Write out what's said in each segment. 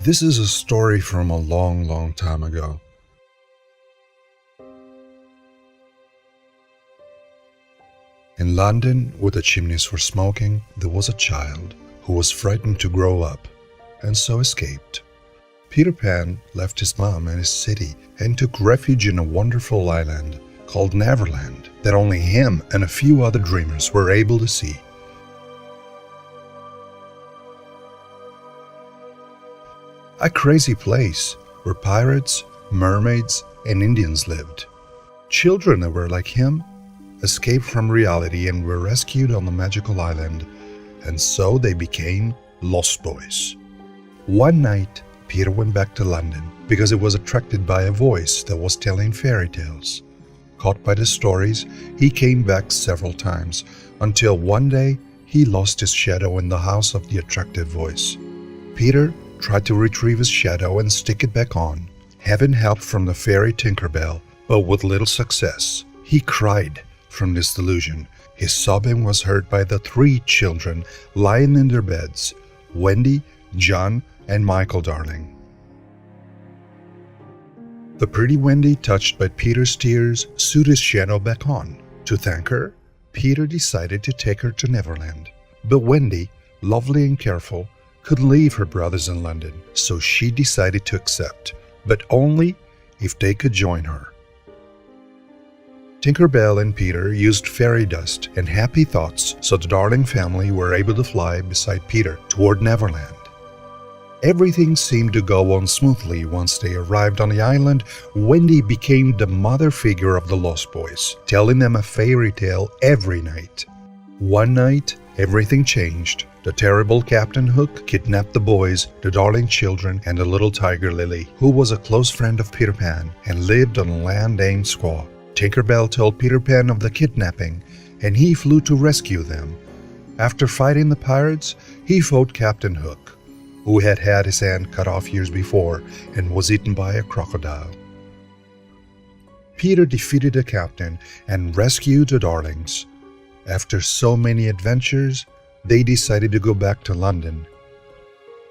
This is a story from a long, long time ago. In London, where the chimneys were smoking, there was a child who was frightened to grow up, and so escaped. Peter Pan left his mom and his city and took refuge in a wonderful island called Neverland that only him and a few other dreamers were able to see. A crazy place where pirates, mermaids, and Indians lived. Children that were like him escaped from reality and were rescued on the magical island, and so they became Lost Boys. One night, Peter went back to London because he was attracted by a voice that was telling fairy tales. Caught by the stories, he came back several times until one day he lost his shadow in the house of the attractive voice. Peter tried to retrieve his shadow and stick it back on, having help from the fairy Tinkerbell, but with little success. He cried from this delusion. His sobbing was heard by the 3 children lying in their beds, Wendy, John, and Michael Darling. The pretty Wendy, touched by Peter's tears, sewed his shadow back on. To thank her, Peter decided to take her to Neverland. But Wendy, lovely and careful, could leave her brothers in London, so she decided to accept, but only if they could join her. Tinkerbell and Peter used fairy dust and happy thoughts so the Darling family were able to fly beside Peter toward Neverland. Everything seemed to go on smoothly. Once they arrived on the island, Wendy became the mother figure of the Lost Boys, telling them a fairy tale every night. One night, everything changed. The terrible Captain Hook kidnapped the boys, the Darling children, and the little tiger Lily, who was a close friend of Peter Pan and lived on a land named Squaw. Tinkerbell told Peter Pan of the kidnapping, and he flew to rescue them. After fighting the pirates, he fought Captain Hook, who had had his hand cut off years before and was eaten by a crocodile. Peter defeated the captain and rescued the Darlings. After so many adventures, they decided to go back to London.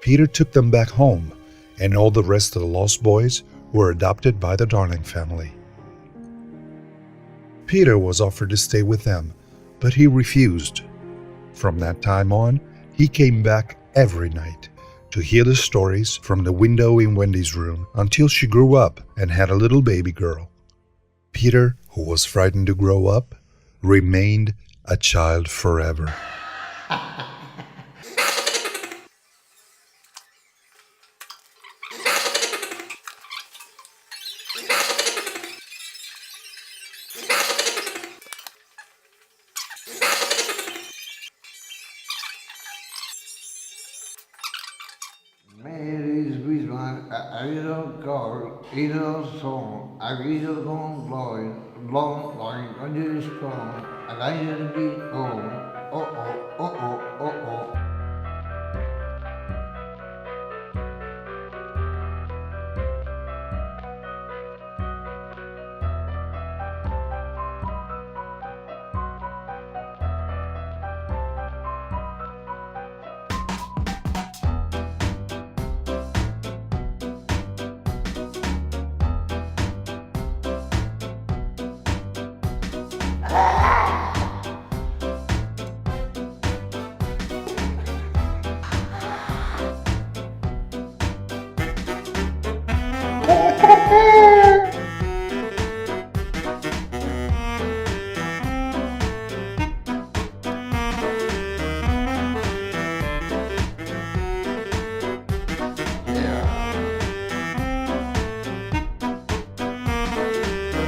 Peter took them back home, and all the rest of the Lost Boys were adopted by the Darling family. Peter was offered to stay with them, but he refused. From that time on, he came back every night to hear the stories from the window in Wendy's room until she grew up and had a little baby girl. Peter, who was frightened to grow up, remained a child forever. Mary's Christmas, a little girl, a little song, a little long line under the strong, a little bit oh.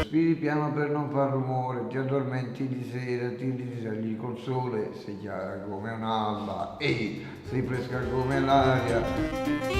Respiri piano per non far rumore, ti addormenti di sera, ti risvegli col sole, sei chiara come un'alba e sei fresca come l'aria.